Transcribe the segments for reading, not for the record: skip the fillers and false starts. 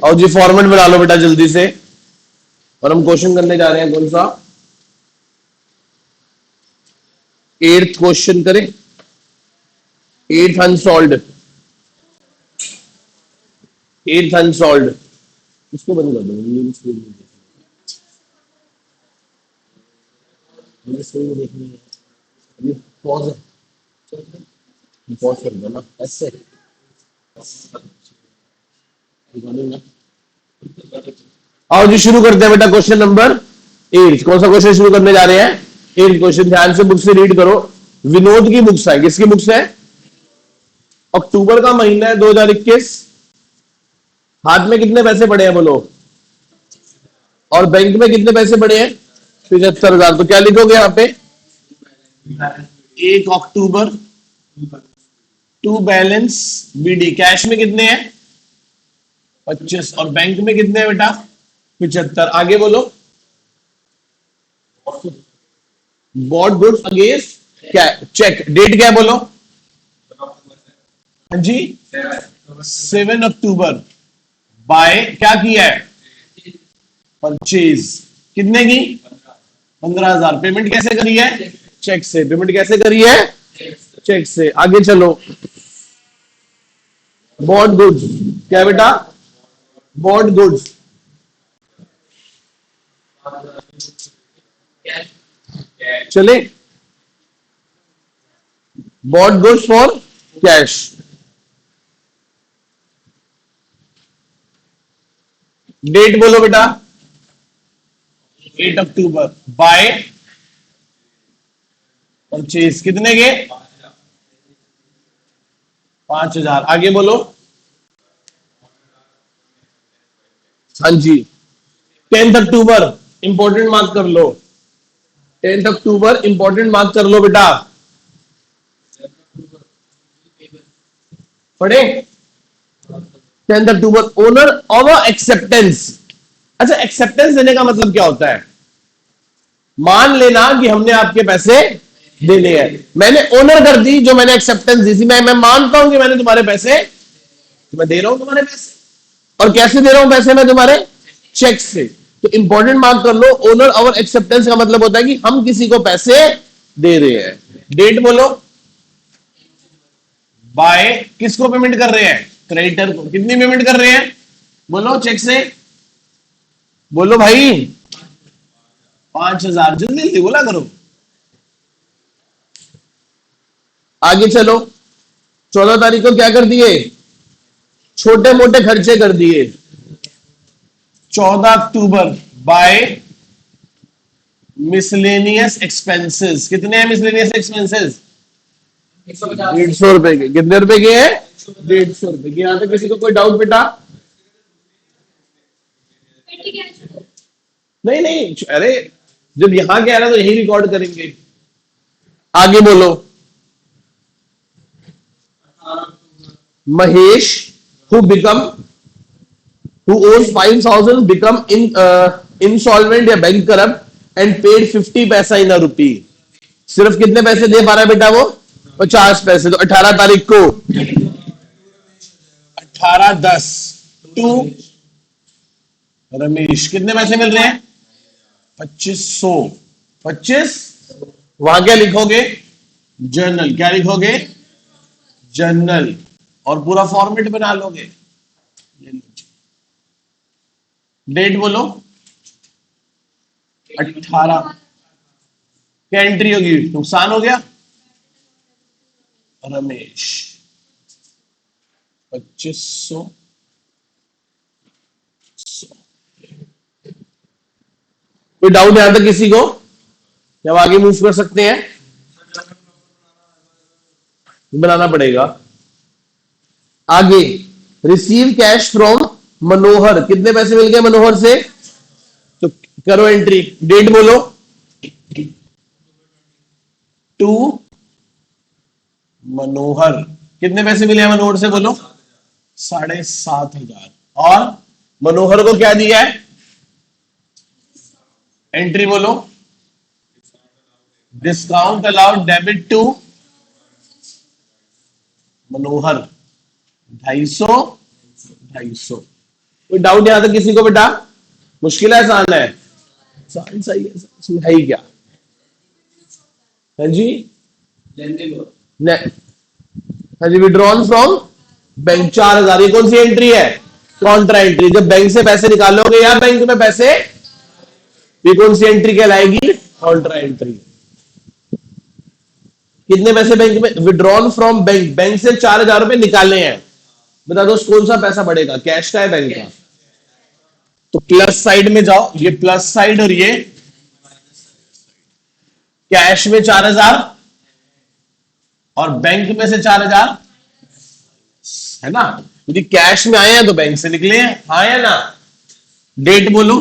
और जी फॉर्मेट बना लो बेटा जल्दी से। और हम क्वेश्चन करने जा रहे हैं कौन सा, 8th क्वेश्चन करें, 8th अनसॉल्व्ड, 8th अनसॉल्व्ड। इसको बंद कर दो, मुझे देखनी है, ये पॉज है, पॉज कर दो ना ऐसे। आओ जी शुरू करते हैं बेटा क्वेश्चन नंबर 8। कौन सा क्वेश्चन शुरू करने जा रहे हैं? 8th question. ध्यान से बुक से रीड करो। विनोद की बुक्स है। किसकी बुक्स है? अक्टूबर का महीना है 2021। हाथ में कितने पैसे पड़े हैं बोलो? और बैंक में कितने पैसे पड़े हैं? 75,000। तो क्या लिखोगे यहाँ पे? 1 अक्टूबर टू बैलेंस बीडी। कैश में कितने हैं? 25। और बैंक में कितने हैं बेटा? 75। आगे बोलो। बॉट गुड्स अगेंस्ट क्या? चेक। डेट क्या है बोलो? हाँ जी 7 अक्टूबर। बाय क्या किया है? परचेज। कितने की? 15,000। पेमेंट कैसे करी है? चेक से। पेमेंट कैसे करी है? चेक से। आगे चलो। बॉट गुड्स क्या है बेटा? बॉट गुड्स चले। Bought goods for cash. Date बोलो बेटा? 8 अक्टूबर। बाय परचेज कितने के? 5,000। आगे बोलो। हाँ जी 10th अक्टूबर इंपॉर्टेंट मार्क कर लो। 10th अक्टूबर इंपॉर्टेंट मार्क कर लो बेटा। पढ़े? 10th October owner of acceptance. अच्छा एक्सेप्टेंस देने का मतलब क्या होता है? मान लेना कि हमने आपके पैसे देने हैं, मैंने ओनर कर दी, जो मैंने एक्सेप्टेंस दी थी, मैं मानता हूं कि मैंने तुम्हारे पैसे, तो मैं दे रहा हूं तुम्हारे पैसे। और कैसे दे रहा हूं पैसे मैं तुम्हारे? चेक से। तो इंपॉर्टेंट मार्क कर लो। ओनर और एक्सेप्टेंस का मतलब होता है कि हम किसी को पैसे दे रहे हैं। डेट बोलो? बाय किसको पेमेंट कर रहे हैं? क्रेडिटर को। कितनी पेमेंट कर रहे हैं बोलो चेक से? बोलो भाई 5,000। जल्दी जल्दी बोला करो। आगे चलो। 14 तारीख को क्या कर दिए? छोटे मोटे खर्चे कर दिए। 14 अक्टूबर बाय मिसलेनियस एक्सपेंसेस। कितने हैं मिसलेनियस एक्सपेंसेस? 150 रुपए के। कितने रुपए के हैं? 150 रुपए के। यहां तक किसी को कोई डाउट बेटा? नहीं नहीं, अरे जब यहां कह रहा तो यही रिकॉर्ड करेंगे। आगे बोलो। Mahesh who become who owes 5,000 become insolvent या बैंक करप्ट and paid 50 पैसा इन अ रुपी। सिर्फ कितने पैसे दे पा रहा है बेटा वो? 50 पैसे। तो 18 तारीख को 18/10 टू रमेश कितने पैसे मिल रहे हैं? 2500। 25। वहां क्या लिखोगे? जर्नल। क्या लिखोगे? जर्नल। और पूरा फॉर्मेट बना लोगे। डेट बोलो? 18। क्या एंट्री होगी? नुकसान हो गया रमेश 2500। कोई डाउट यहां तक किसी को? जब आगे मूव कर सकते हैं? बनाना पड़ेगा। आगे रिसीव कैश फ्रॉम मनोहर। कितने पैसे मिल गए मनोहर से? तो करो एंट्री। डेट बोलो? 2 मनोहर। कितने पैसे मिले हैं मनोहर से बोलो? 7,500। और मनोहर को क्या दिया है? एंट्री बोलो? डिस्काउंट अलाउड डेबिट टू मनोहर 250। कोई डाउट यहां तक किसी को बेटा? मुश्किल है आसान है? आसान सही है, इसमें है ही क्या? हाँ जी, हाँ जी, विड्रॉन फ्रॉम बैंक 4,000, ये कौन सी एंट्री है? Contra entry. जब बैंक से पैसे निकालोगे या बैंक में पैसे, ये कौन सी एंट्री कहलाएगी? Contra entry. कितने पैसे बैंक में? विड्रॉन फ्रॉम बैंक, बैंक से 4,000 रुपए निकालने हैं। बता दो कौन सा पैसा बढ़ेगा, कैश का है बैंक का? तो प्लस साइड में जाओ, ये प्लस साइड और ये कैश में 4,000 और बैंक में से 4,000 है ना। यदि कैश में आए हैं तो बैंक से निकले हैं, हाँ या ना? डेट बोलो।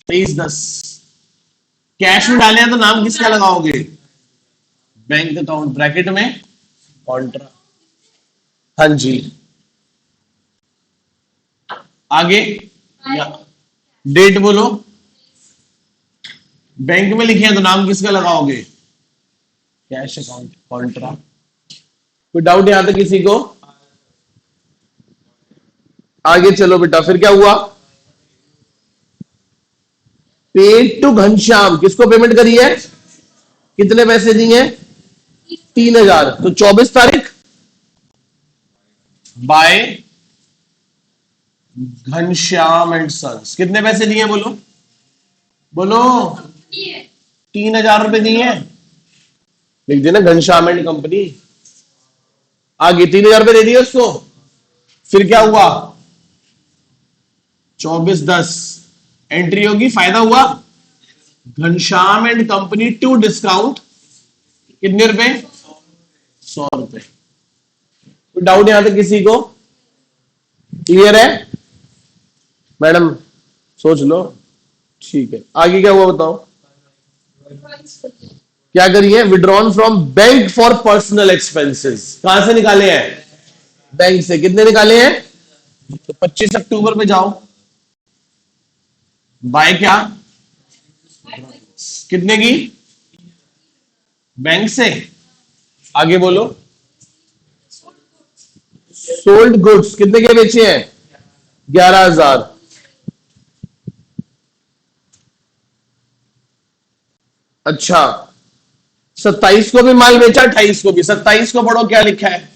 23/10। कैश में डाले हैं तो नाम किसका लगाओगे? बैंक अकाउंट, ब्रैकेट में कॉन्ट्रा। हाँ जी, आगे डेट बोलो। बैंक में लिखे हैं तो नाम किसका लगाओगे? Cash account, Contra. कोई डाउट यहां तक किसी को? आगे चलो बेटा, फिर क्या हुआ? पेड टू घनश्याम, किसको पेमेंट करी है? कितने पैसे दिए? 3,000। तो 24 तारीख बाय घनश्याम एंड सन्स, कितने पैसे दिए? बोलो बोलो। 3,000 रुपए दिए, लिख देना घनश्याम एंड कंपनी। आगे 3,000 रुपए दे दिए उसको। फिर क्या हुआ? 24/10 एंट्री होगी, फायदा हुआ Ghanshyam and company to discount कितने रुपए? 100 रुपए। कोई डाउट यहां तक किसी को? क्लियर है मैडम? सोच लो, ठीक है। आगे क्या हुआ बताओ? क्या करिए? Withdrawn from bank for personal expenses, कहां से निकाले हैं? बैंक से। कितने निकाले हैं? तो 25 अक्टूबर में जाओ, बाय क्या? कितने की? बैंक से। आगे बोलो। सोल्ड गुड्स, कितने के बेचे हैं? 11,000। अच्छा, 27 को भी माल बेचा, 28 को भी। 27 को पढ़ो क्या लिखा है?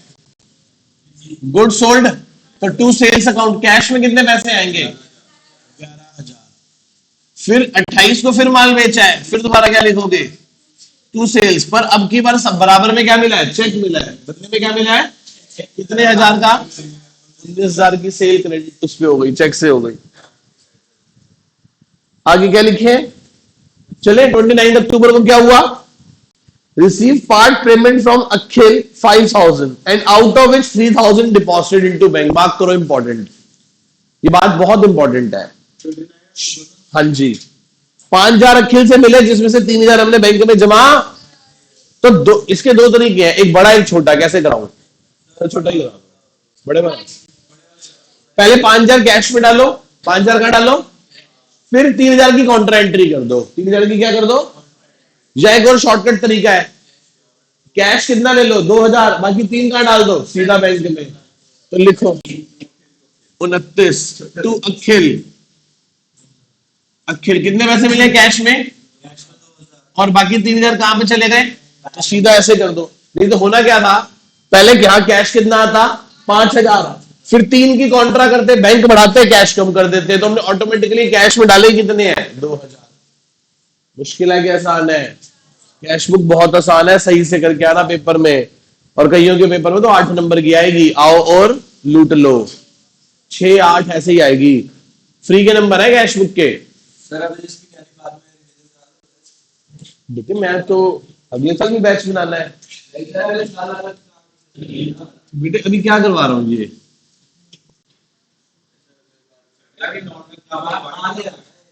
Good sold. तो टू सेल्स अकाउंट, कैश में कितने पैसे आएंगे? 11,000। फिर 28 को फिर माल बेचा है, फिर दोबारा क्या लिखोगे? To sales. पर अब की बार सब बराबर में क्या मिला है? चेक मिला है। बदले में क्या मिला है? कितने हजार का? 19,000 की सेल क्रेडिट उस पे हो गई, चेक से हो गई। आगे क्या लिखे? चले 29 अक्टूबर को क्या हुआ? Receive part payment from Akhil 5,000 and out of which 3,000 deposited into bank. बात करो इंपॉर्टेंट, ये बात बहुत इंपॉर्टेंट है। हाँ जी, 5,000 अखिल से मिले, जिसमें से 3,000 हमने बैंक में जमा। तो इसके दो तरीके हैं, एक बड़ा एक छोटा। कैसे कराऊं? तो छोटा ही कराऊं, बड़े बड़ा। पहले 5,000 कैश में डालो, 5,000 का डालो, फिर 3,000 की काउंटर एंट्री कर दो। 3,000 की क्या कर दो? या एक और शॉर्टकट तरीका है, कैश कितना ले लो? 2,000, बाकी 3 का डाल दो सीधा बैंक में। तो लिखो 29 टू अखिल। अखिल कितने पैसे मिले कैश में? और बाकी 3,000 कहां पे चले गए? तो सीधा ऐसे कर दो। नहीं तो होना क्या था, पहले क्या कैश कितना आता? 5,000, फिर 3 की कॉन्ट्रा करते, बैंक बढ़ाते, कैश कम कर देते, तो हमने ऑटोमेटिकली कैश में डाले कितने हैं? 2,000। मुश्किल है कि आसान है? कैश बुक बहुत आसान है, सही से करके आना पेपर में। और कईयों के पेपर में तो 8 नंबर की आएगी, आओ और लूट लो। 6, 8 ऐसे ही आएगी। फ्री के नंबर है कैश बुक के। देखिए मैं तो अगले साल भी बैच बनाना है बेटे। अभी क्या करवा रहा हूँ ये?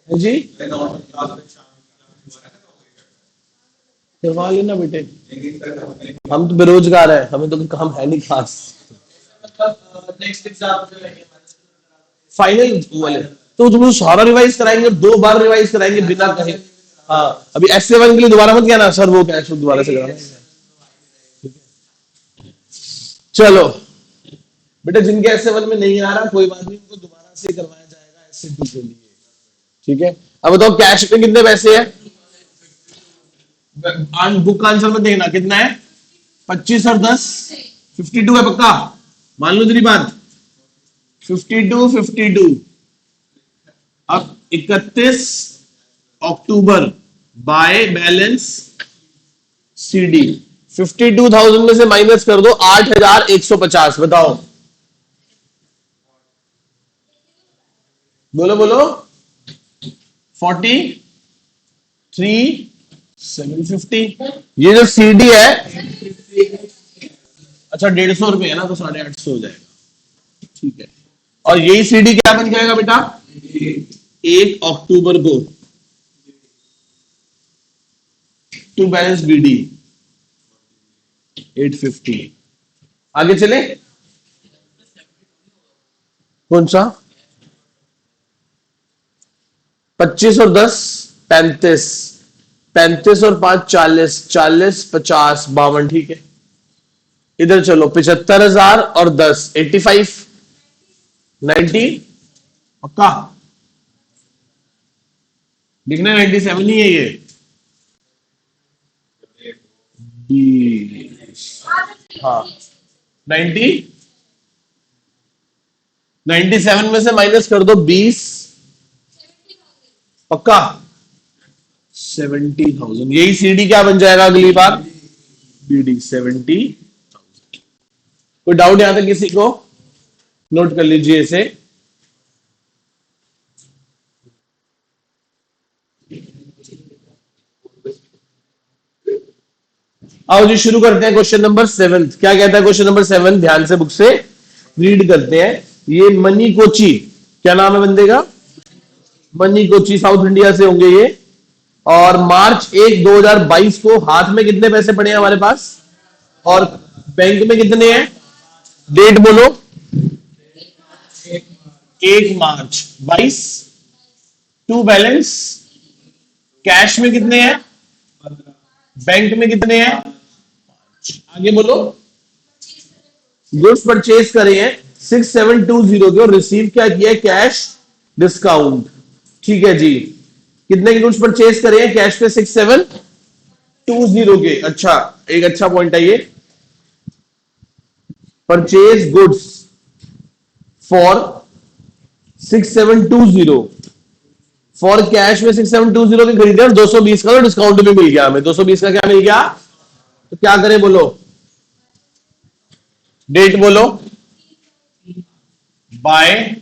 जी करवा लेना बेटे, हम तो बेरोजगार है, हमें तो काम है नहीं खास। फाइनल वाले तो तुम सारा रिवाइज कराएंगे, 2 बार रिवाइज कराएंगे बिना कहे। हाँ, अभी S7 के लिए दोबारा मत कहना सर वो कैश दोबारा से कराना। चलो बेटा जिनके S7 में नहीं आ रहा कोई बात नहीं, उनको दोबारा से करवाया जाएगा S2 के लिए। ठीक है, अब बताओ कैश में कितने पैसे हैं? बुक का आंसर में देखना कितना है, 25 और 10 52 है पक्का, मान लो तेरी बात 52। अब 31 अक्टूबर बाय बैलेंस CD, 52,000 में से माइनस कर दो 8,150, बताओ बोलो बोलो, 43,750। ये जो CD है, अच्छा 150 रुपए है ना, तो 850 हो जाएगा। ठीक है, और यही CD क्या बन जाएगा बेटा, 1 अक्टूबर को टू बैलेंस BD 850। आगे चले, कौन सा 25 और 10 35, 35 और 5 40, 40 50 52, ठीक है। इधर चलो 75,000 और 10 85 90, पक्का लिखना 97 ही है ये। 20, हाँ 90, 97 में से माइनस कर दो 20, पक्का 70,000, यही CD क्या बन जाएगा अगली बार, BD 70। कोई डाउट यहां तक किसी को, नोट कर लीजिए इसे। आओ जी शुरू करते हैं क्वेश्चन नंबर 7। क्या कहता है क्वेश्चन नंबर 7, ध्यान से बुक से रीड करते हैं। ये मनी कोची, क्या नाम है बंदे का, मनी कोची, साउथ इंडिया से होंगे ये। और मार्च 1 2022 को हाथ में कितने पैसे पड़े हैं हमारे पास, और बैंक में कितने हैं, डेट बोलो, 1 मार्च 22, टू बैलेंस, कैश में कितने हैं, बैंक में कितने हैं, आगे बोलो। गुड्स परचेज करे हैं 6720 के, और रिसीव क्या किया है, कैश डिस्काउंट। ठीक है जी, कितने के गुड्स परचेज करे हैं कैश पे, 6720 के। अच्छा, एक अच्छा पॉइंट है ये, purchase goods for 6720, for cash में 6720 के खरीदे, और 220 का तो डिस्काउंट भी मिल गया हमें। 220 का क्या मिल गया, तो क्या करें बोलो, डेट बोलो, बाय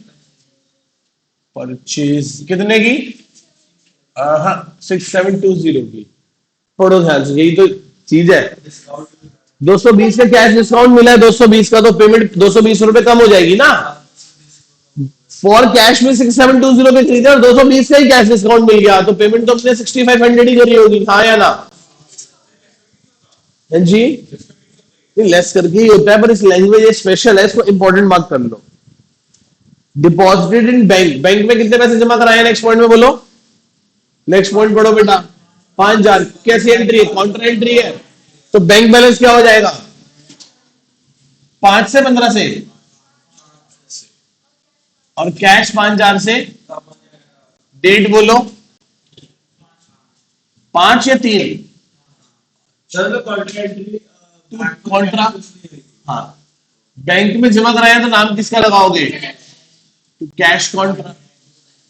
परचेज कितने की, 6720 की। थोड़ा ध्यान से, यही तो चीज है, 220 का कैश डिस्काउंट मिला है, 220 का तो पेमेंट 220 रुपए कम हो जाएगी ना। फॉर कैश में 6720 पे खरीदा और 220 का ही कैश डिस्काउंट मिल गया, तो पेमेंट तो अपने 6500 ही करी होगी, हाँ या ना जी, लेस करके ही होता है, पर इस लैंग्वेज स्पेशल है, इसको इंपॉर्टेंट मार्क कर लो। डिपॉजिटेड इन बैंक, बैंक में कितने पैसे जमा कराए, नेक्स्ट पॉइंट में बोलो, नेक्स्ट पॉइंट पढ़ो बेटा, 5,000। कैसी एंट्री है, काउंटर एंट्री है, तो बैंक बैलेंस क्या हो जाएगा, 5 से 15 से, और कैश 5,000 से, डेट बोलो 5 या 3, कॉन्ट्रा, हाँ बैंक में जमा कराया तो नाम किसका लगाओगे, तो कैश कॉन्ट्रा,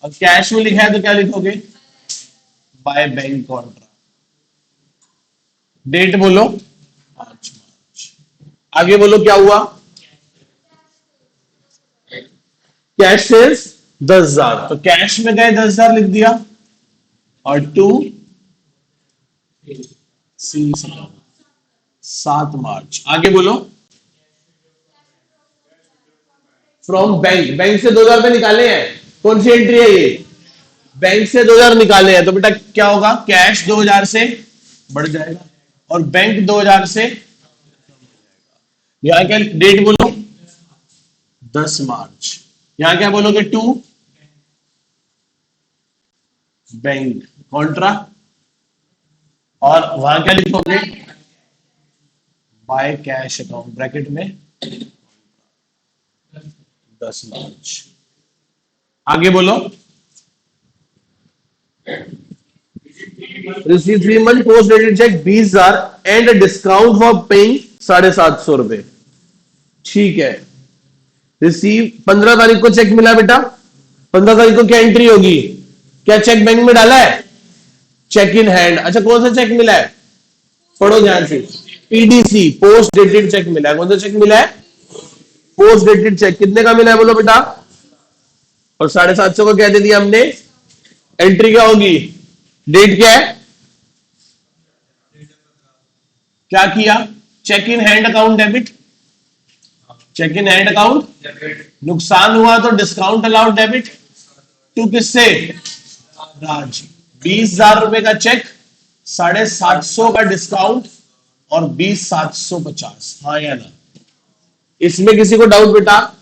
और कैश में लिखा है तो क्या लिखोगे, बाय बैंक कॉन्ट्रा। डेट बोलो 5 मार्च। आगे बोलो क्या हुआ, कैश सेल्स 10,000, तो कैश में गए 10,000 लिख दिया, और टू 7 मार्च। आगे बोलो, फ्रॉम बैंक, बैंक से 2,000 रुपए निकाले हैं, कौन सी एंट्री है ये, बैंक से 2,000 निकाले हैं, तो बेटा क्या होगा, कैश 2,000 से बढ़ जाएगा, और बैंक 2,000 से, यहां क्या डेट बोलो 10 मार्च, यहां क्या बोलोगे, टू बैंक कॉन्ट्रा, और वहां क्या लिखोगे, बाय कैश अकाउंट ब्रैकेट में। 10 मार्च। आगे बोलो। Receive 3 month post dated cheque 20,000 and discount for paying 750 रुपए। ठीक है। रिसीव 15 तारीख को चेक मिला बेटा। 15 तारीख को क्या एंट्री होगी? क्या चेक बैंक में डाला है? Cheque in hand. अच्छा, कौन सा चेक मिला है? पढ़ो ध्यान से। पीडीसी, पोस्ट डेटेड चेक मिला है। कौन सा चेक मिला है? Post dated cheque. कितने का मिला है बोलो बेटा? और 750 का क्या दे दिया हमने? एंट्री क्या होगी? डेट क्या है? क्या किया? Cheque in hand account debit. Cheque in hand account. नुकसान हुआ तो डिस्काउंट अलाउड डेबिट टू किससे? राज। 20,000 रुपए का चेक, 750 का डिस्काउंट और 20,750। हाँ या ना? इसमें किसी को डाउट बेटा?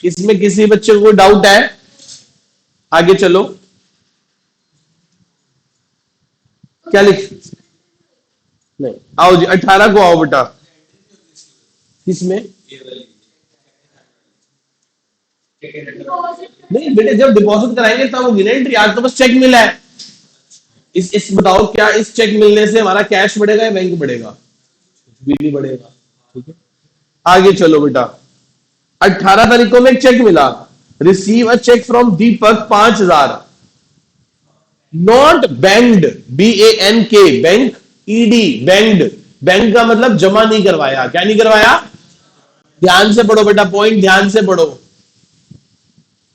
इसमें किसी बच्चे को कोई डाउट है? आगे चलो। क्या लिख? नहीं, आओ जी 18 को आओ बेटा। किसमें? नहीं बेटे, जब डिपॉजिट कराएंगे तब होगी ना एंट्री। आज तो बस चेक मिला है। इस बताओ, क्या इस चेक मिलने से हमारा कैश बढ़ेगा या बैंक बढ़ेगा? बिजली बढ़ेगा। ठीक है, आगे चलो बेटा। 18 तारीख को में एक चेक मिला। Receive a cheque from Deepak 5,000 not banked, BANK, bank, ED, banked. Bank का मतलब जमा नहीं करवाया। क्या नहीं करवाया? ध्यान से पढ़ो बेटा, पॉइंट ध्यान से पढ़ो।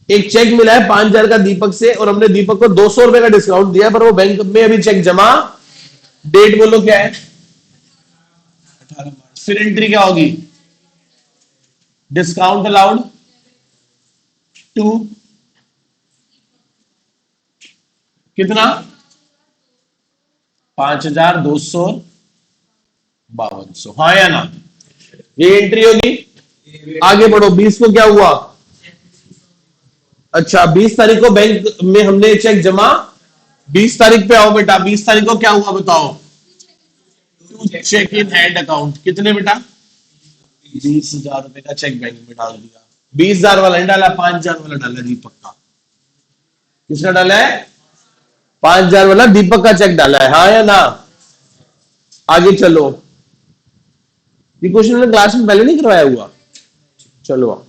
एक चेक मिला है 5,000 का दीपक से और हमने दीपक को 200 रुपए का डिस्काउंट दिया, पर वो बैंक में अभी चेक जमा। डेट बोलो क्या है? 18 मार्च। फिर एंट्री क्या होगी? डिस्काउंट अलाउड टू कितना? 5,252। हाँ या ना? ये एंट्री होगी। आगे बढ़ो। 20 को क्या हुआ? अच्छा, 20 तारीख को बैंक में हमने चेक जमा। 20 तारीख पे आओ बेटा। 20 तारीख को क्या हुआ बताओ? Cheque in hand account. कितने बेटा? 20,000 रुपए का चेक बैंक में डाल दिया। 20,000 वाला नहीं डाला, 5,000 वाला डाला दीपक का। किसका डाला है? 5,000 वाला दीपक का चेक डाला है। हाँ या ना? आगे चलो। ये क्वेश्चन मैंने क्लास में पहले नहीं करवाया हुआ। चलो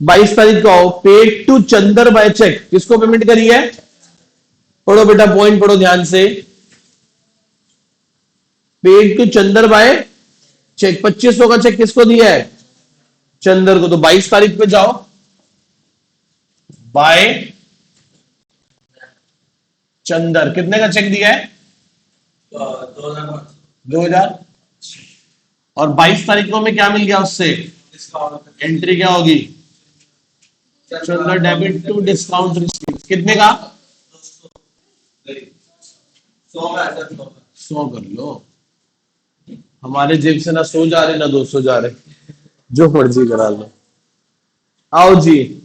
22 तारीख को आओ। Paid to Chander by cheque. किसको पेमेंट करी है? पढ़ो बेटा, पॉइंट पढ़ो ध्यान से। Paid to Chander by cheque. 2500 का चेक किसको दिया है? चंदर को। तो 22 तारीख पे जाओ। बाय चंदर। कितने का चेक दिया है? 2,000। और 22 तारीख को हमें क्या मिल गया उससे? एंट्री क्या होगी? Chander debit to discount receive. कितने का? 100 कर लो। हमारे जेब से ना 100 जा रहे ना 200 जा रहे, जो मर्जी करा लो। आओ जी।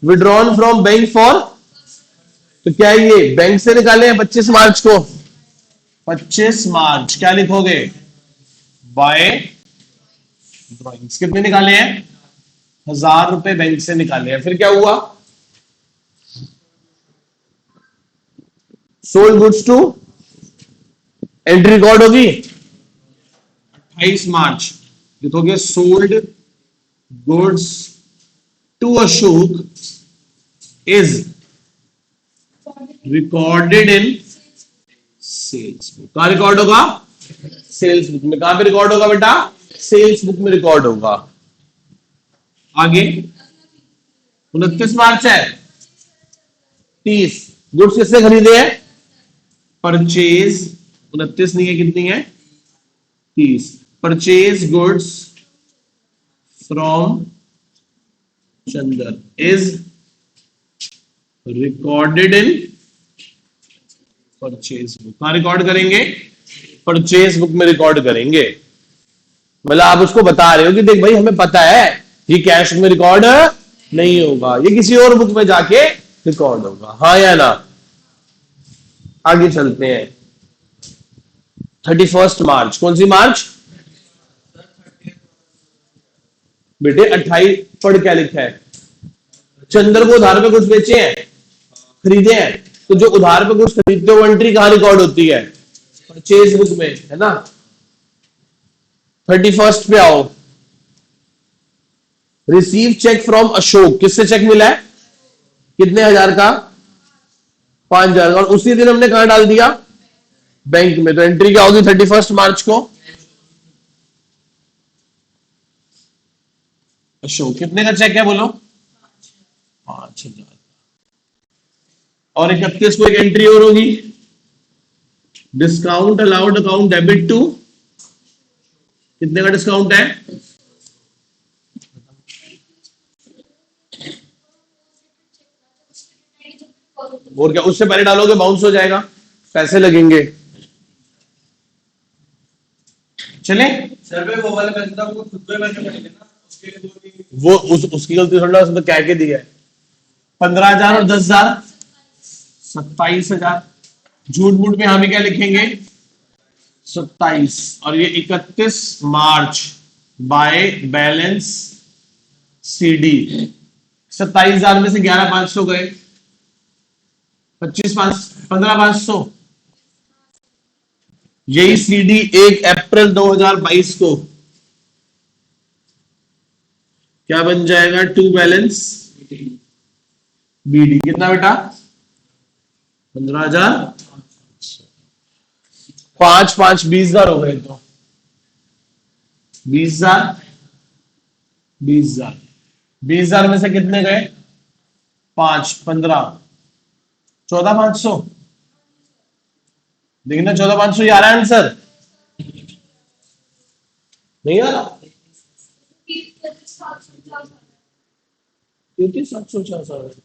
विड्रॉन फ्रॉम बैंक फॉर, तो क्या ये बैंक से निकाले हैं 25 मार्च को? 25 मार्च क्या लिखोगे? By drawings. कितने निकाले हैं? 1,000 रुपए बैंक से निकाले हैं। फिर क्या हुआ? Sold goods to, entry record होगी 28 मार्च। लिखोगे sold goods to Ashok is recorded in sales book. कहां रिकॉर्ड होगा? सेल्स बुक में। कहां पे रिकॉर्ड होगा बेटा? सेल्स बुक में रिकॉर्ड होगा। आगे 29 मार्च है। 30 गुड्स किससे खरीदे हैं? परचेज। 29 नहीं है, कितनी है? 30। Purchase goods from Chander is recorded in purchase book. कहां रिकॉर्ड करेंगे? परचेज बुक में रिकॉर्ड करेंगे। मतलब आप उसको बता रहे हो कि देख भाई, हमें पता है ये कैश में रिकॉर्ड नहीं होगा, ये किसी और बुक में जाके रिकॉर्ड होगा। हाँ या ना? आगे चलते हैं। 31 मार्च। कौन सी मार्च? बेटे 28 पढ़ क्या लिखा है? चंद्र को उधार पे कुछ बेचे हैं, खरीदे हैं, तो जो उधार पे कुछ खरीदते हो वो एंट्री कहां रिकॉर्ड होती है? परचेज बुक में, है ना। 31 पे आओ, रिसीव चेक फ्रॉम अशोक, किससे चेक मिला है? कितने हजार का? 5,000 का। और उसी दिन हमने कहां डाल दिया? बैंक में। तो एंट्री क्या होगी 31 मार्च को? अशोक कितने का चेक है बोलो? 5,000। और 31 को एक एंट्री और होगी, discount allowed account debit to, कितने का डिस्काउंट है? और क्या, उससे पहले डालोगे बाउंस हो जाएगा, पैसे लगेंगे। चले सर वो वाले पैसे तो आपको खुद पे पैसे मिलेंगे ना, उसके लिए उसकी गलती थोड़ा, उसने तो कह के दिया है। 15,000 और 10,000, 27,000। झूठ मूठ में हम क्या लिखेंगे? 27। और ये 31 मार्च बाय बैलेंस सीडी। 27,000 में से 11,500 गए, 15,500। यही सीडी 1 अप्रैल 2022 को क्या बन जाएगा? To balance BD. कितना बेटा? 15,000। 5 5 20,000 हो गए, तो 20,000, 20,000। 20,000 में से कितने गए? 5 15, 14,500। देखना 14,500 आ रहा है आंसर? नहीं आ रहा? 33,750।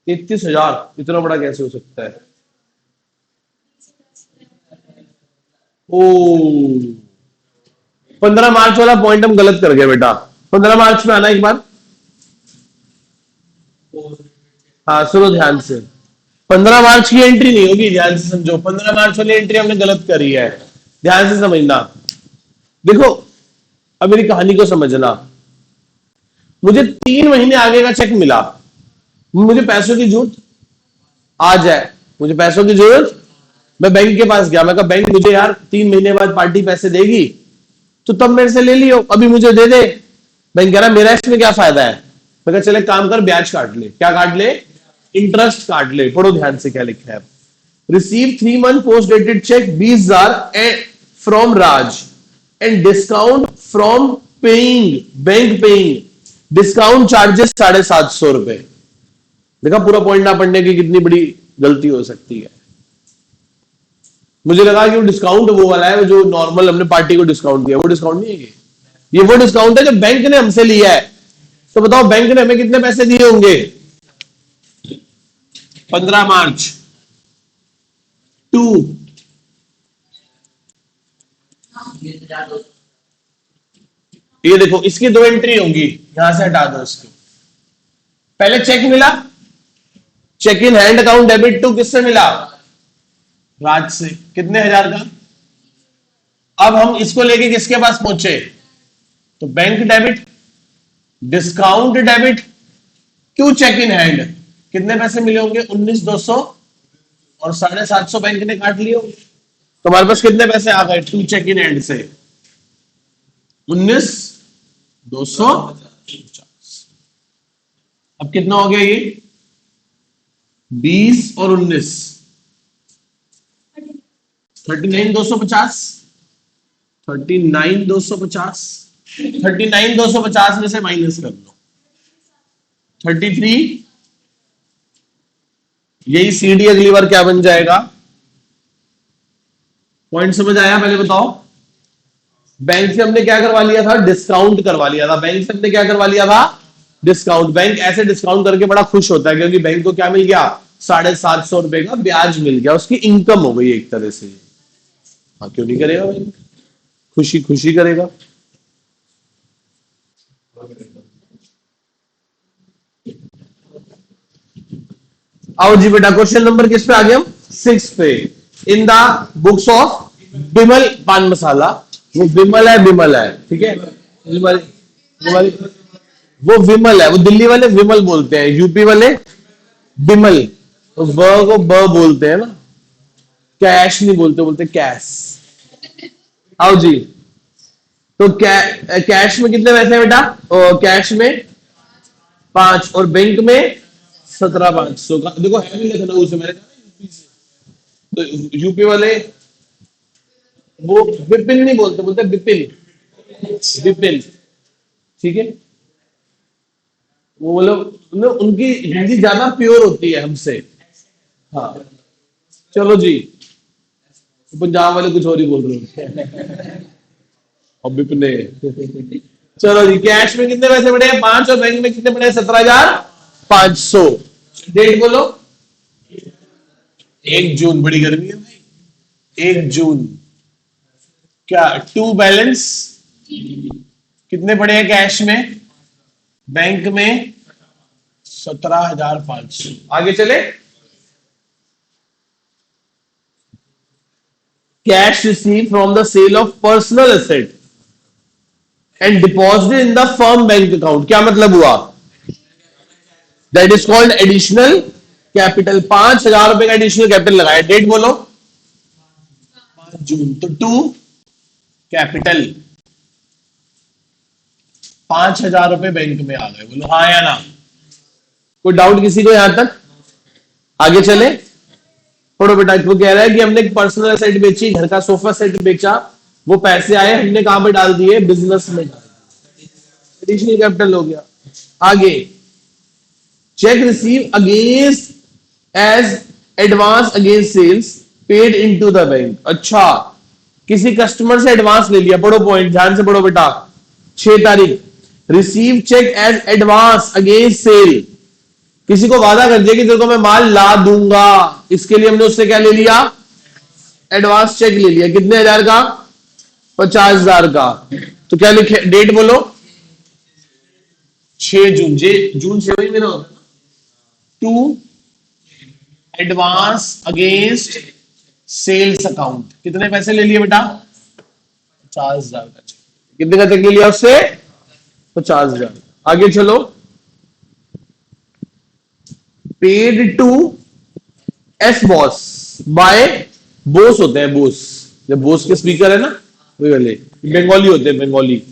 तैतीस हजार इतना बड़ा कैसे हो सकता है? ओ, 15 मार्च वाला पॉइंट हम गलत कर गए बेटा। 15 मार्च में आना एक बार। हाँ सुनो ध्यान से, 15 मार्च की एंट्री नहीं होगी, ध्यान से समझो। 15 मार्च वाली एंट्री हमने गलत करी है, ध्यान से समझना। देखो अब मेरी कहानी को समझना। मुझे 3 महीने आगे का चेक मिला, मुझे पैसों की जरूरत आ जाए, मुझे पैसों की जरूरत, मैं बैंक के पास गया, मैं कहा बैंक मुझे यार 3 महीने बाद पार्टी पैसे देगी, तो तब मेरे से ले लियो, अभी मुझे दे दे। बैंक कह रहा मेरा इसमें क्या फायदा है? मैं कहा चले काम कर, ब्याज काट ले। क्या काट ले? इंटरेस्ट काट ले। पढ़ो ध्यान से क्या लिखा है। Receive 3 month post dated cheque 20,000 from Raj and discount from paying, bank paying, discount charges 750 रुपए। देखा पूरा पॉइंट ना पढ़ने की कितनी बड़ी गलती हो सकती है। मुझे लगा कि वो डिस्काउंट वो वाला है जो नॉर्मल हमने पार्टी को डिस्काउंट दिया, वो डिस्काउंट नहीं है ये वो डिस्काउंट है जो बैंक ने हमसे लिया है। तो बताओ बैंक ने हमें कितने पैसे दिए होंगे? 15 मार्च टू, ये देखो इसकी 2 एंट्री होंगी, यहां से हटा दो इसको। पहले चेक मिला, cheque in hand account debit to, किससे मिला? राज से, कितने हजार का? अब हम इसको लेके किसके पास पहुंचे? तो बैंक डेबिट, डिस्काउंट डेबिट, क्यों चेक इन हैंड, कितने पैसे मिले होंगे? 19,200, और 750 बैंक ने काट लिए होंगे। तुम्हारे पास कितने पैसे आ गए टू चेक इन हैंड से? 19,250। अब कितना हो गया ये? 20 और 19, 39,250। 39,250, 39,250 में से माइनस कर दो 33। यही सीडी अगली बार क्या बन जाएगा? पॉइंट समझ आया? पहले बताओ। बैंक से हमने क्या करवा लिया था? डिस्काउंट करवा लिया था। बैंक से हमने क्या करवा लिया था? डिस्काउंट। बैंक ऐसे डिस्काउंट करके बड़ा खुश होता है क्योंकि बैंक को क्या मिल गया? 750 रुपए का ब्याज मिल गया, उसकी इनकम हो गई एक तरह से। हाँ क्यों नहीं करेगा बैंक? खुशी खुशी करेगा। आओ जी बेटा, क्वेश्चन नंबर किस पे आ गए हम? 6 पे। In the books of Bimal पान मसाला, वो विमल है, बिमल है, ठीक है, विमल, विमल, वो विमल है, वो दिल्ली वाले विमल बोलते हैं, यूपी वाले बिमल, तो ब को ब बोलते हैं ना, कैश नहीं बोलते, बोलते कैश। आओ जी, तो कैश में कितने पैसे हैं बेटा? कैश में 5 और बैंक में 17,500 का। देखो है भी लखनऊ से, मैंने कहा ना यूपी से, तो यूपी वाले वो विपिन नहीं बोलते, बोलते विपिन, विपिन, ठीक है। वो लोग उनकी हिंदी ज्यादा प्योर होती है हमसे। हाँ चलो जी, पंजाब वाले कुछ और ही बोल रहे हैं और विपिन ने। चलो जी, कैश में कितने पैसे बढ़े हैं? 5 और बैंक में कितने बढ़े? 17,500। डेट बोलो। 1 जून, बड़ी गर्मी है भाई। 1 जून क्या टू बैलेंस कितने पड़े हैं कैश में? बैंक में 17,500। आगे चले। Cash receive from the sale of personal asset and deposited in the firm bank account. क्या मतलब हुआ? That is called additional capital. 5,000 रुपए का एडिशनल कैपिटल लगाया। डेट बोलो। 5 जून। तो टू कैपिटल 5,000 रुपए बैंक में आ गए। बोलो हाँ या ना। कोई डाउट किसी को यहां तक? आगे चले, पढ़ो बेटा। वो कह रहा है कि हमने एक पर्सनल एसेट बेची, घर का सोफा सेट बेचा, वो पैसे आए, हमने कहां पे डाल दिए? बिजनेस में। एडिशनल कैपिटल हो गया। आगे, cheque receive against as advance against sales paid into the bank. अच्छा, किसी कस्टमर से एडवांस ले लिया। पढ़ो पॉइंट, ध्यान से पढ़ो बेटा। 6 तारीख, receive cheque as advance against sale. किसी को वादा कर दिया कि तेरे को मैं माल ला दूंगा, इसके लिए हमने उससे क्या ले लिया? एडवांस चेक ले लिया। कितने हजार का? 50,000 का। तो क्या लिखे? डेट बोलो। 6 जून। जून 6 ही मेरा होता है। To advance against sales account. कितने पैसे ले लिए बेटा? 50,000 का चेक। कितने का चेक ले लिया उससे? 50,000। आगे चलो। Paid to S Bose by, Bose होते हैं, बोस, जब बोस के स्पीकर है ना वही वाले, बंगाली होते हैं, Bengali.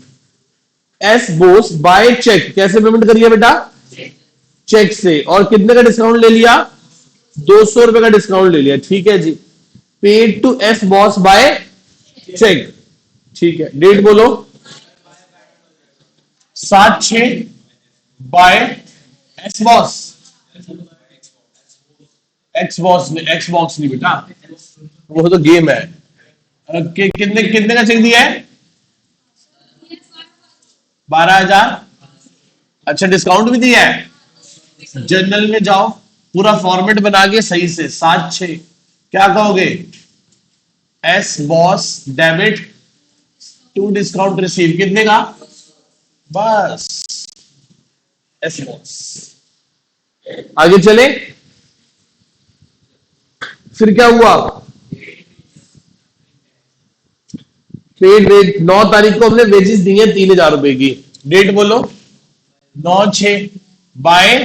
S Bose by cheque. कैसे पेमेंट करिए बेटा? चेक से। और कितने का डिस्काउंट ले लिया? 200 रुपए का डिस्काउंट ले लिया। ठीक है जी। Paid to S Bose by cheque. ठीक है। डेट बोलो। 7/6 by S Bose. X box नहीं बेटा, वो तो गेम है। कितने कितने का चेक दिया है? 12,000। अच्छा, डिस्काउंट भी दिया है। जर्नल में जाओ, पूरा फॉर्मेट बना के सही से। 7/6 क्या कहोगे? S Bose debit to discount receive. कितने का? बस एस बॉस। आगे चले। फिर क्या हुआ? पेड वेज 9 तारीख को हमने वेजेस दी है 3,000 रुपए की। डेट बोलो। 9/6 बाय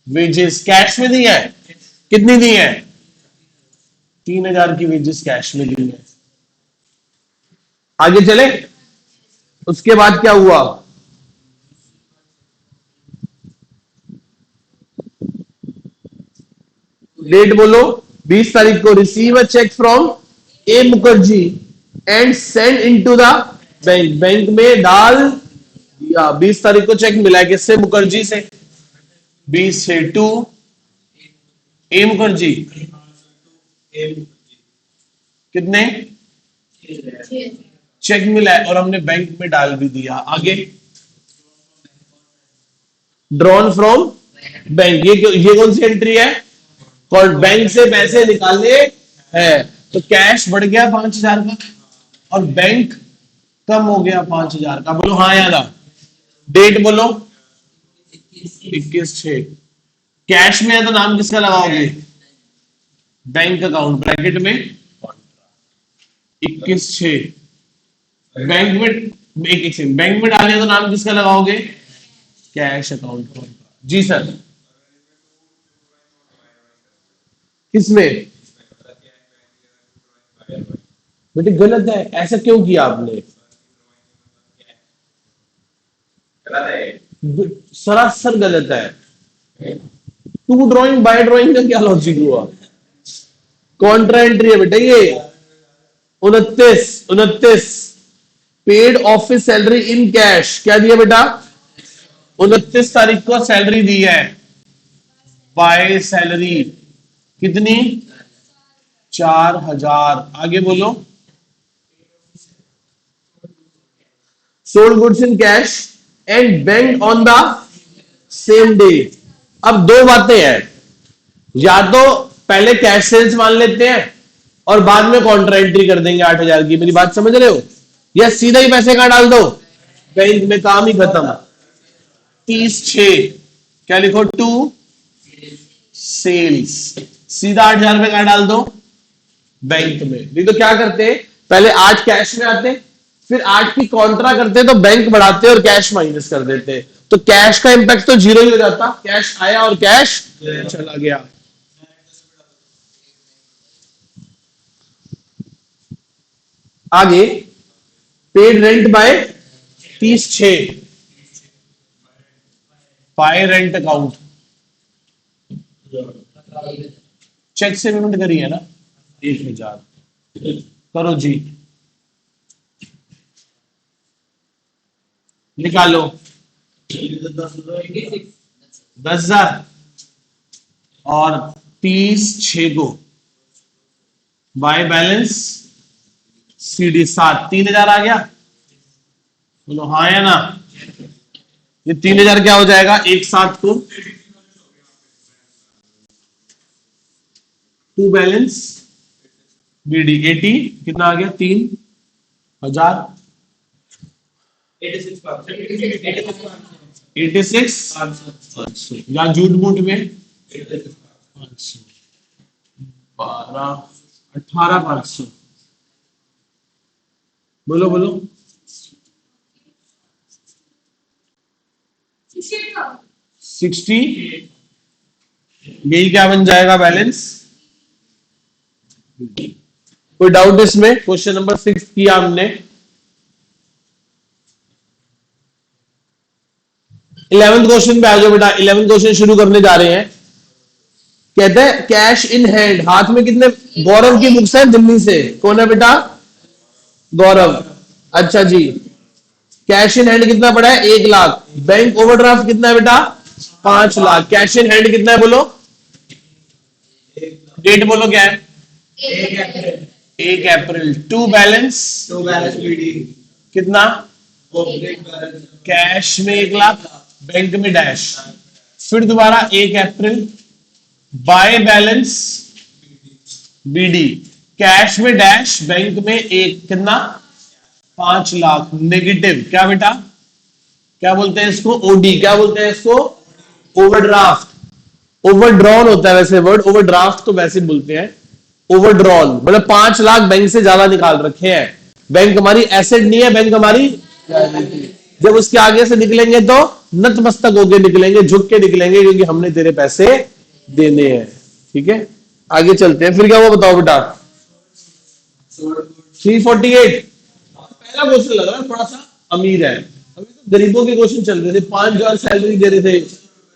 वेजेस। कैश में दी है। कितनी दी है? 3,000 की वेजेस कैश में दी है। आगे चले। उसके बाद क्या हुआ? डेट बोलो। 20 तारीख को receive a cheque from A Mukherjee and send into the bank. Bank में डाल दिया। 20 तारीख को चेक मिला है किससे? मुखर्जी से। 20 से टू ए मुखर्जी। कितने चेक मिला है और हमने बैंक में डाल भी दिया। आगे, ड्रॉन फ्रॉम बैंक। ये कौन सी एंट्री है? और बैंक से पैसे निकालने हैं। तो कैश बढ़ गया 5,000 का और बैंक कम हो गया 5,000 का। बोलो हाँ या ना। डेट बोलो। 21/6। कैश में है तो नाम किसका लगाओगे? बैंक अकाउंट ब्रैकेट में 21/6। बैंक में एक सेकंड, बैंक में डाले तो नाम किसका लगाओगे? Cash account. जी सर, किसमें? बेटे गलत है, ऐसा क्यों किया आपने? सरासर गलत है। टू ड्राइंग बाय ड्राइंग का क्या लॉजिक हुआ? कॉन्ट्रा एंट्री है बेटा ये। 29 paid office salary in cash, क्या दिया बेटा? 29 तारीख को सैलरी दी है, बाय सैलरी कितनी? 4000। आगे बोलो। Sold goods in cash and bank on the same day. अब दो बातें हैं, या तो पहले कैश सेल्स मान लेते हैं और बाद में कॉन्ट्रा एंट्री कर देंगे 8000 की। मेरी बात समझ रहे हो? या सीधा ही पैसे कहां डाल दो? बैंक में, काम ही खत्म। 30/6 क्या लिखो? टू सेल्स, सीधा 8000 रुपए कहां डाल दो? बैंक में। नहीं तो क्या करते, पहले 8 कैश में आते, फिर 8 की कॉन्ट्रा करते तो बैंक बढ़ाते और कैश माइनस कर देते, तो कैश का इंपैक्ट तो जीरो ही हो जाता। कैश आया और कैश चला गया। आगे paid rent by 30/6 by rent account. Cheque से पेमेंट करी है ना 1000। करो जी, निकालो। 10,000 और 30/6 को बाय बैलेंस CD 7, 3000 आ गया। बोलो हाँ या ना? ये 3000 क्या हो जाएगा? 1/7 को टू बैलेंस BD 80, कितना आ गया? 3000। 86 या झूठ मूठ में 12 18,500। बोलो बोलो। 60, यही क्या बन जाएगा बैलेंस? कोई डाउट इसमें? क्वेश्चन नंबर 6 किया हमने। 11th क्वेश्चन पे आ जाओ बेटा। 11th क्वेश्चन शुरू करने जा रहे हैं। कहते हैं कैश इन हैंड, हाथ में कितने? गौरव की बुक्स है दिल्ली से। कौन है बेटा? गौरव। अच्छा जी, कैश इन हैंड कितना पड़ा है? 1 लाख। बैंक ओवरड्राफ्ट कितना है बेटा? 5 लाख। कैश इन हैंड कितना है बोलो? डेट बोलो क्या है? 1 अप्रैल। टू बैलेंस कितना? कैश में 1 लाख, बैंक में डैश। फिर दोबारा 1 अप्रैल, बाय बैलेंस BD, कैश में डैश, बैंक में 1, कितना? 5 लाख। नेगेटिव क्या बेटा? क्या बोलते हैं इसको? OD। क्या बोलते हैं इसको? ओवरड्राफ्ट। ओवरड्रॉन होता है वैसे वर्ड, ओवरड्राफ्ट तो वैसे बोलते हैं। ओवरड्रॉन मतलब 5 लाख बैंक से ज्यादा निकाल रखे हैं। बैंक हमारी एसेट नहीं है, बैंक हमारी जब उसके आगे से निकलेंगे तो नतमस्तक होके निकलेंगे, झुक के निकलेंगे, क्योंकि हमने तेरे पैसे देने हैं। ठीक है, आगे चलते हैं। फिर क्या हुआ बताओ बेटा? 348। पहला क्वेश्चन लग रहा है थोड़ा सा अमीर है। अभी तो गरीबों के क्वेश्चन चल रहे थे, 5,000 सैलरी दे रहे थे,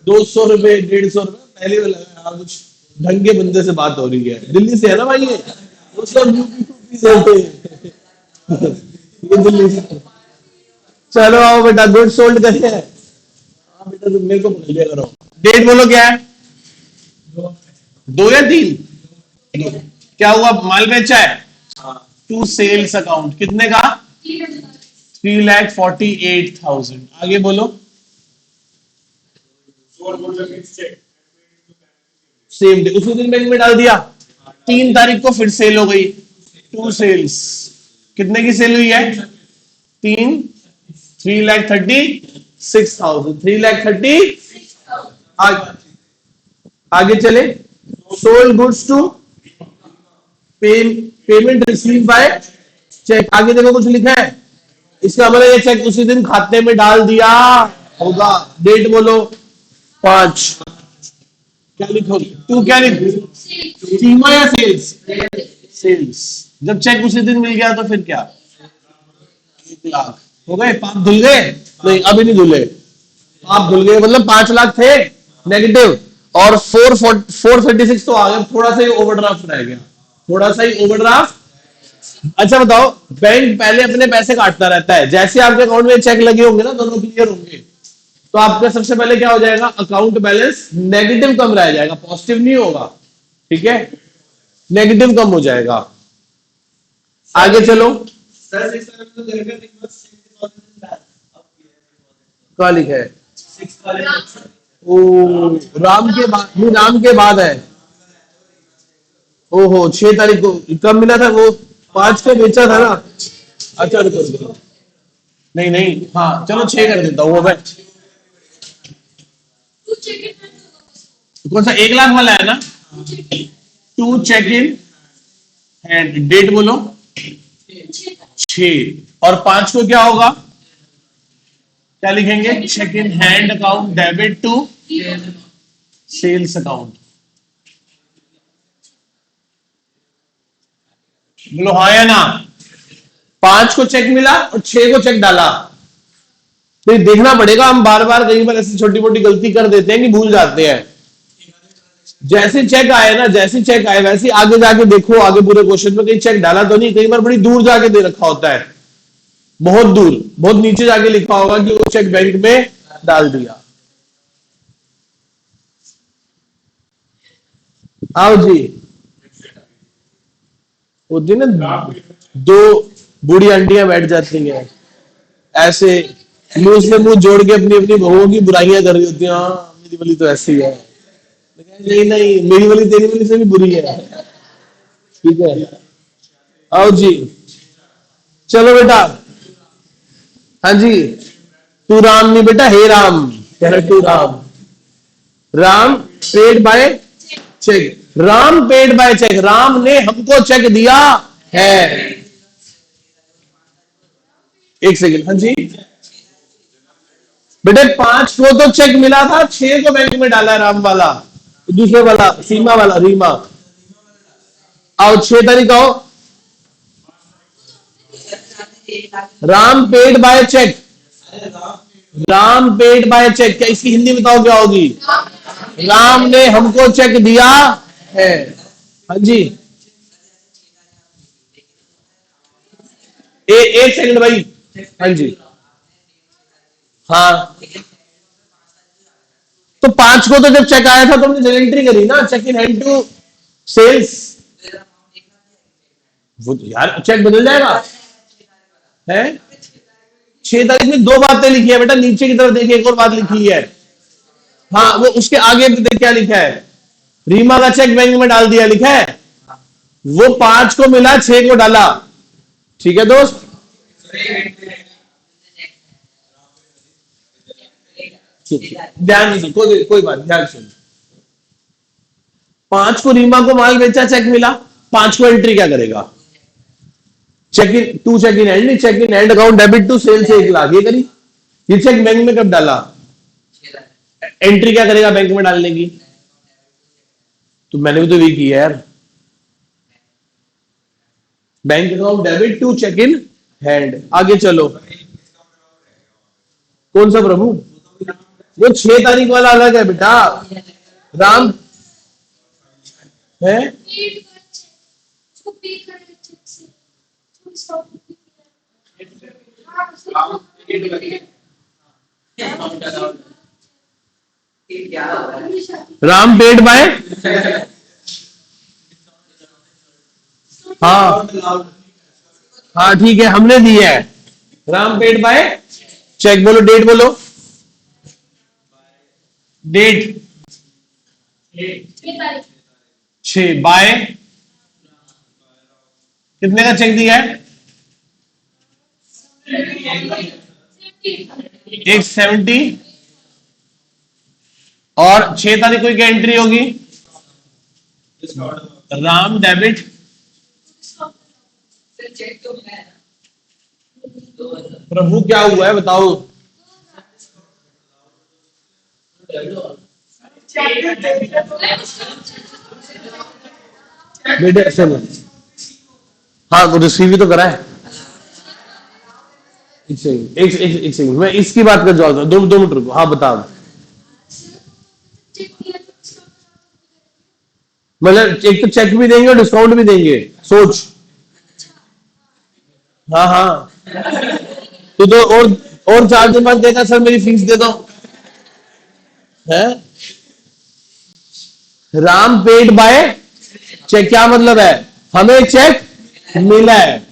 200 रुपए 150 रुपए। पहले में लगा यार कुछ ढंग के बंदे से बात हो रही है। दिल्ली से है ना भाई ये? वो सब ये दिल्ली से। चलो आओ बेटा, गुड सोल्ड करिए। हाँ बेटा तुम मेरे को बोल दिया करो। डेट बोलो क्या है? 2 या 3? क्या हुआ? माल बेचा है? टू सेल्स अकाउंट कितने का? 3,48,000। आगे बोलो। सेम डे, उसी दिन बैंक में डाल दिया। 3 तारीख को फिर सेल हो गई। टू सेल्स कितने की सेल हुई है? 3,36,000। 3,30,000 आगे चले, sold goods to payment receive by cheque. आगे देखो कुछ लिखा है, इसका मतलब ये चेक उसी दिन खाते में डाल दिया होगा। डेट बोलो 5, क्या लिखोगे? तू क्या लिख, सीमा या सेल्स? सेल्स। जब चेक उसी दिन मिल गया तो फिर क्या, 1 लाख हो गए। पाप धुल गए? नहीं, अभी नहीं धुले। पाप धुल गए मतलब 5 लाख थे नेगेटिव, और 446 तो आ गया। थोड़ा सा ही ओवरड्राफ्ट रह गया, थोड़ा सा ही ओवरड्राफ्ट। अच्छा बताओ, बैंक पहले अपने पैसे काटता रहता है, जैसे आपके अकाउंट में चेक लगे होंगे ना, दोनों क्लियर होंगे, तो आपका सबसे पहले क्या हो जाएगा, अकाउंट बैलेंस नेगेटिव कम रह जाएगा, पॉजिटिव नहीं होगा। ठीक है, नेगेटिव कम हो जाएगा। आगे चलो, सर इस तरह तो देखा नहीं, बस 6,000 क्या लिखा है? 6,000। ओ, राम के बाद, नहीं राम के बाद है। ओहो, 6 तारीख को कब मिला था वो? 5 को बेचा था ना। अच्छा रुको रुको, नहीं नहीं, हाँ चलो 6 कर देता हूँ मैं। कौन सा 1 लाख वाला है ना? 2 चेक इन एंड डेट बोलो 6, और 5 को क्या होगा, क्या लिखेंगे? Cheque in hand account debit to sales account. बोलो हाँ या ना? 5 को चेक मिला और 6 को चेक डाला। तो ये देखना पड़ेगा, हम बार बार कई बार ऐसी छोटी मोटी गलती कर देते हैं कि भूल जाते हैं। जैसे चेक आए ना, जैसे चेक आए वैसे आगे जाके देखो, आगे पूरे क्वेश्चन में कहीं चेक डाला तो नहीं। कई बार बड़ी दूर जाके दे रखा होता है, बहुत दूर, बहुत नीचे जाके लिखा होगा कि वो चेक बैंक में डाल दिया। आओ जी, वो दिन ना 2 बूढ़ी आंटियां बैठ जाती हैं ऐसे, मुंह से मुंह जोड़ के अपनी अपनी बहुओं की बुराइयां कर रही होती हैं। हाँ मेरी वाली तो ऐसी है, नहीं नहीं, मेरी वाली तेरी वाली से भी बुरी है। ठीक है, आओ जी, चलो बेटा। हाँ जी, तू राम नहीं बेटा, हे राम कह रहा, to Ram. Ram paid by cheque, Ram paid by cheque, Ram ने हमको चेक दिया है। 1 सेकेंड, हाँ जी बेटे, 5 को तो चेक मिला था, 6 को बैंक में डाला है राम वाला, दूसरे वाला सीमा वाला, रीमा। आओ 6 तारीख आओ, Ram paid by cheque, Ram paid by cheque, क्या इसकी हिंदी बताओ क्या होगी? राम ने हमको चेक दिया है। हाँ जी, 1 सेकंड भाई, हाँ जी, हाँ। तो 5 को तो जब चेक आया था तुमने जर्नल एंट्री करी ना, cheque in hand to sales. वो तो यार चेक बदल जाएगा है। 6 तारीख में 2 बातें लिखी है बेटा, नीचे की तरफ देखिए, एक और बात लिखी है। हाँ वो उसके आगे देख क्या लिखा है, रीमा का चेक बैंक में डाल दिया लिखा है। वो 5 को मिला, 6 को डाला। ठीक है दोस्त, ध्यान नहीं, कोई बात, ध्यान सुन। 5 को रीमा को माल बेचा, चेक मिला, 5 को एंट्री क्या करेगा? Cheque in to cheque in hand, cheque in hand account debit to sales 1 lakh, ये करी। ये चेक बैंक में कब डाला? एंट्री क्या करेगा बैंक में डालने की? तो मैंने भी तो ये किया यार, bank account debit to cheque in hand. आगे चलो, कौन सा प्रभु? वो 6 तारीख वाला अलग है बेटा, राम है। राम पेड बाय, हाँ हाँ ठीक है, हमने दिया है। राम पेड बाय चेक, बोलो डेट बोलो, डेट 6 बाय, कितने का चेक दिया है? 170, और 6 तारीख को क्या एंट्री होगी? इसका ऑर्डर राम डेबिट प्रभु क्या हुआ है बताओ? बेटे सुनो, हाँ रिसीव ही तो करा है। एक सेकंड मैं इसकी बात कर जाऊँ, दो दो मिनट रुको। हाँ बताओ, मतलब एक तो चेक भी देंगे और डिस्काउंट भी देंगे, सोच। हाँ हाँ, तो और 4 दिन बाद कहता सर मेरी फीस दे दो है। राम पेड बाय चेक, क्या मतलब है? हमें चेक मिला है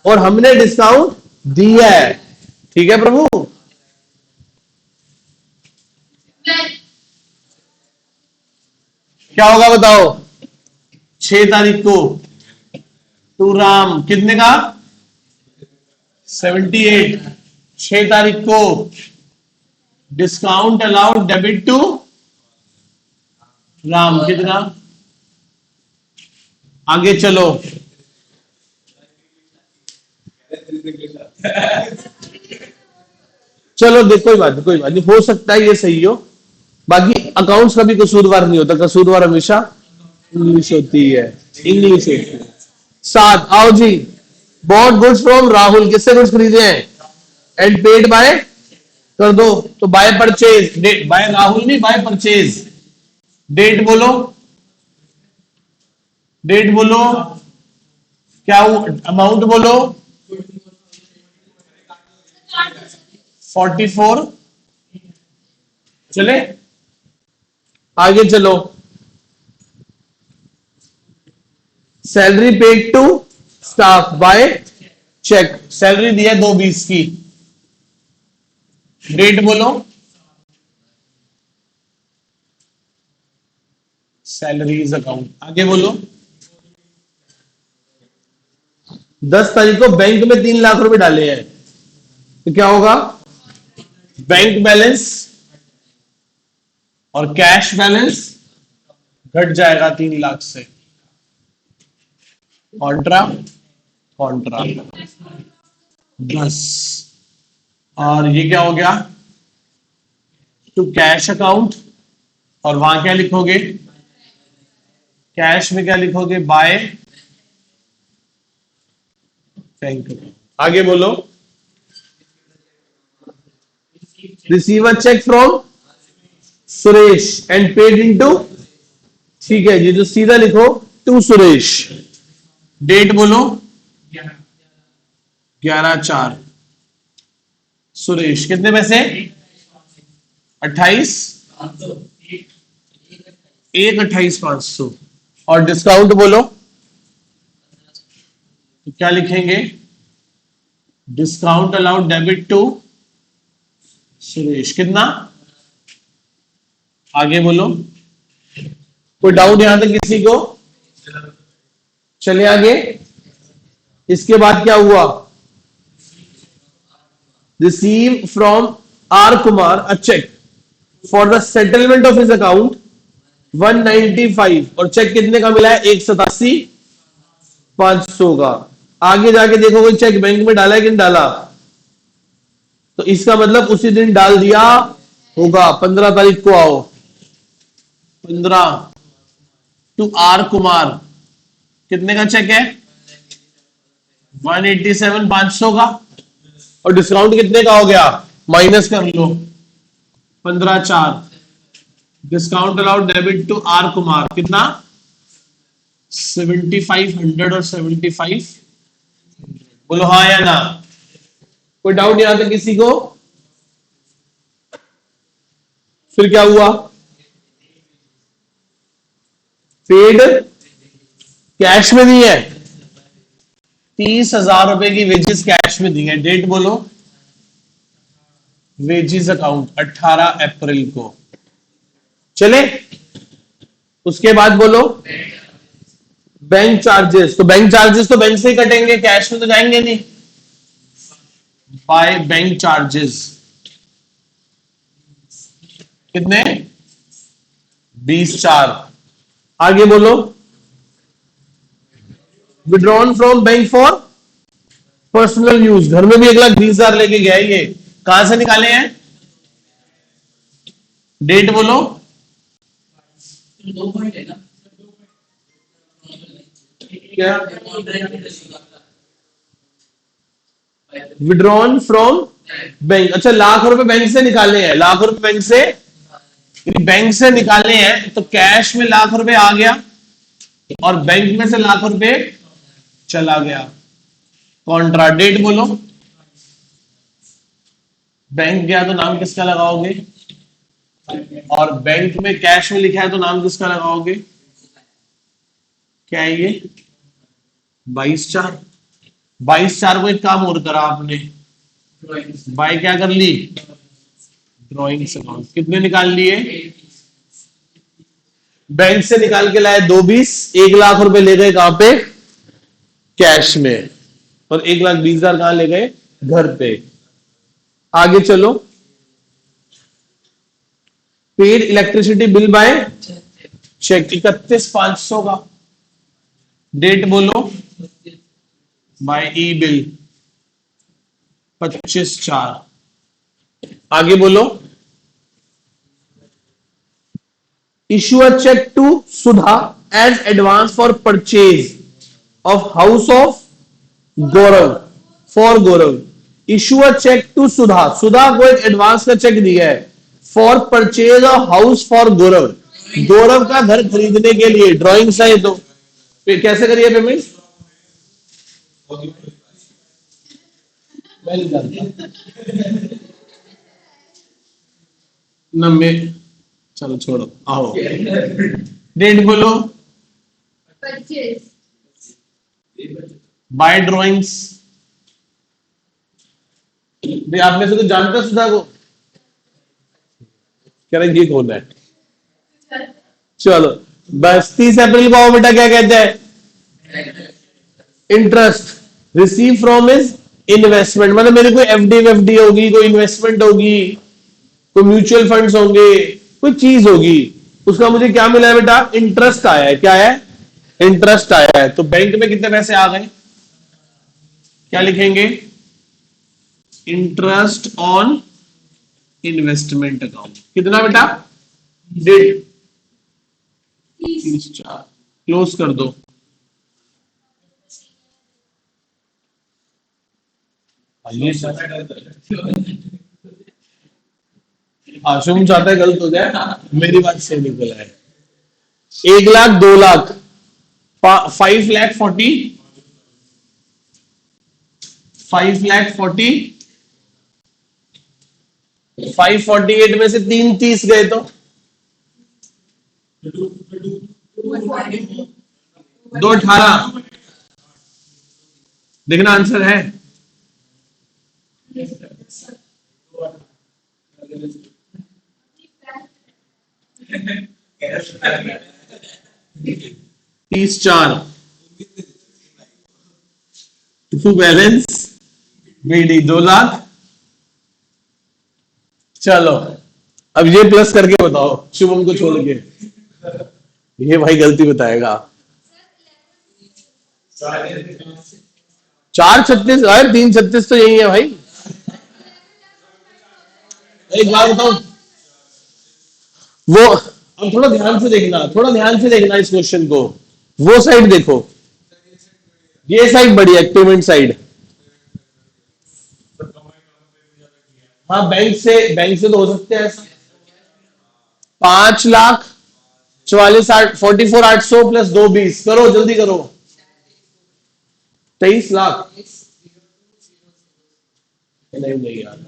और हमने डिस्काउंट दिया है, ठीक है प्रभु? क्या होगा बताओ? 6 तारीख को टू राम कितने का? 78। 6 तारीख को discount allowed debit to Ram कितना? आगे चलो, चलो देखो, कोई बात नहीं, हो सकता है ये सही हो। बाकी अकाउंट्स का भी कसूरवार नहीं होता, कसूरवार हमेशा इंग्लिश होती है, इंग्लिश होती है। 7 आओ जी, बॉट गुड्स फ्रॉम राहुल, किससे गुड्स खरीदे हैं? एंड पेड बाय कर दो, तो बाय परचेज, बाय राहुल नहीं, बाय परचेज। डेट बोलो, डेट बोलो, क्या अमाउंट बोलो? 44। चले आगे चलो, salary paid to staff by cheque, salary दिया 220 की। डेट बोलो, सैलरीज अकाउंट। आगे बोलो, 10 तारीख को बैंक में 3 लाख रुपए डाले हैं, तो क्या होगा? बैंक बैलेंस और कैश बैलेंस घट जाएगा 3 लाख से। कॉन्ट्रा कॉन्ट्रा 10, और ये क्या हो गया? टू कैश अकाउंट, और वहां क्या लिखोगे? कैश में क्या लिखोगे? By bank. आगे बोलो, receive a cheque from Suresh and paid into, ठीक है जी, तो सीधा लिखो टू सुरेश। डेट बोलो, 11/4। सुरेश कितने पैसे? 28, 1/28,500। और डिस्काउंट बोलो, तो क्या लिखेंगे? Discount allowed debit to Suresh कितना? आगे बोलो, कोई डाउट यहां तक किसी को? चले आगे, इसके बाद क्या हुआ? Receive from R Kumar a cheque for the settlement of his account 195, और चेक कितने का मिला है? 187,500 का। आगे जाके देखो कोई चेक बैंक में डाला है कि नहीं डाला, तो इसका मतलब उसी दिन डाल दिया होगा। 15 तारीख को आओ, 15 टू आर कुमार, कितने का चेक है? 187,500 का, और डिस्काउंट कितने का हो गया? माइनस कर लो, 15/4। Discount allowed debit to R Kumar कितना? 7,500 और 75। बोलो हाँ या ना? कोई डाउट यहां तक किसी को? फिर क्या हुआ? पेड कैश में दी है, 30,000 रुपए की वेजेस कैश में दी है। डेट बोलो, वेजेस अकाउंट 18 अप्रैल को। चले, उसके बाद बोलो बैंक चार्जेस, तो बैंक चार्जेस तो बैंक से ही कटेंगे, कैश में तो जाएंगे नहीं। बाय बैंक चार्जेस कितने? 20,400। आगे बोलो, withdrawn from bank for personal use, घर में भी 1,20,000 लेके गया है ये, कहां से निकाले हैं? डेट बोलो। 2 पॉइंट है ना क्या? विड्रॉन फ्रॉम बैंक, अच्छा लाख रुपए बैंक से निकाले हैं, लाख रुपए बैंक से, बैंक से निकाले हैं तो कैश में लाख रुपए आ गया और बैंक में से लाख रुपए चला गया। कॉन्ट्रा डेट बोलो, बैंक गया तो नाम किसका लगाओगे, और बैंक में कैश में लिखा है तो नाम किसका लगाओगे? क्या है ये? 22,400। 22,400 को एक काम और करा आपने, बाय क्या कर ली? Drawings account. कितने निकाल लिए? बैंक से निकाल के लाए 220, 1,00,000 रुपए ले गए कहां पे? कैश में, और 1,20,000 कहां ले गए? घर पे। आगे चलो, paid electricity bill by cheque 31,500 का। डेट बोलो, बाय ई बिल 25/4। आगे बोलो, issue a cheque to Sudha as advance for purchase of house of Gaurav, for Gaurav. Issue a cheque to Sudha, Sudha को एक एडवांस का चेक दिया है for purchase of house for Gaurav, Gaurav का घर खरीदने के लिए। ड्रॉइंग्स है तो फिर कैसे करिए पेमेंट? नब्बे, चलो छोड़ो, आओ डेट बोलो, बाय ड्रॉइंग्स। आप में से कुछ जानते हो सुधा को? कह रहे ये कौन है? चलो बस 30 अप्रैल को आओ बेटा, क्या कहते हैं? Interest receive from is investment, मतलब मेरी कोई एफडी होगी, कोई इन्वेस्टमेंट होगी, कोई म्यूचुअल फंड्स होंगे, कोई चीज होगी, उसका मुझे क्या मिला है बेटा? इंटरेस्ट आया है। क्या है? इंटरेस्ट आया है। तो बैंक में कितने पैसे आ गए? क्या लिखेंगे? Interest on investment account. कितना बेटा? 30/4। क्लोज कर दो। आशुम चाहता है गलत हो जाए, मेरी बात सही निकला है। 1,00,000, 2,00,000, 5,40,000, 5,40,000, 548 में से 3 30 गए तो 218। देखना आंसर है। तीस 4 टू बैलेंस बीडी 2,00,000। चलो अब ये प्लस करके बताओ, शुभम को छोड़ के। ये भाई गलती बताएगा। 4,36 और 3,36 तो यही है भाई। एक बात बताओ, वो अब थोड़ा ध्यान से देखना, थोड़ा ध्यान से देखना इस क्वेश्चन को। वो साइड देखो, ये साइड बड़ी है, पेमेंट साइड। हाँ बैंक से तो हो सकते हैं ऐसा। 5,44,800 प्लस 2,20 करो, जल्दी करो। 23,00,000 नहीं यार।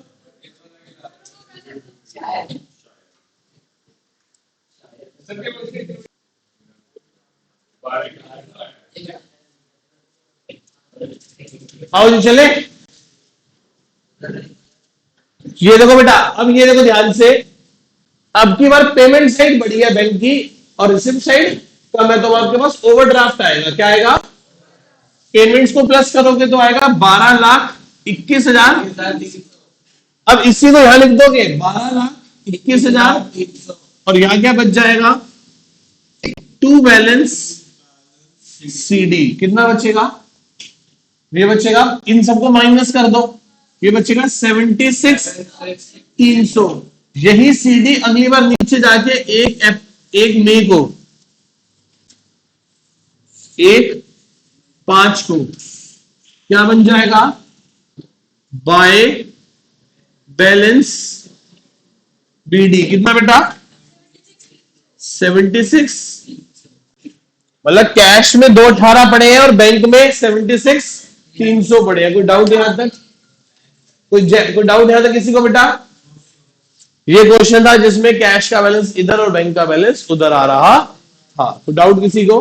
आओ जी चले। ये देखो बेटा, अब ये देखो ध्यान से, अब की बार पेमेंट साइड बड़ी है बैंक की और रिसिप्ट साइड कम है, तो आपके पास ओवरड्राफ्ट आएगा। क्या आएगा? पेमेंट्स को प्लस करोगे तो आएगा 12,21,000। अब इसी को यहां लिख दोगे 12,21,000 और यहां क्या बच जाएगा? टू बैलेंस CD कितना बचेगा? ये बचेगा, इन सबको माइनस कर दो, ये बचेगा 76 300। यही CD अगली बार नीचे जाके एक मई को, 1/5 को क्या बन जाएगा? बाय बैलेंस BD कितना बेटा? 76। मतलब कैश में 218 पड़े हैं और बैंक में 76 300 पड़े हैं। कोई डाउट यहां तक? कोई डाउट यहां तक किसी को बेटा? ये क्वेश्चन था जिसमें कैश का बैलेंस इधर और बैंक का बैलेंस उधर आ रहा था। कोई डाउट किसी को?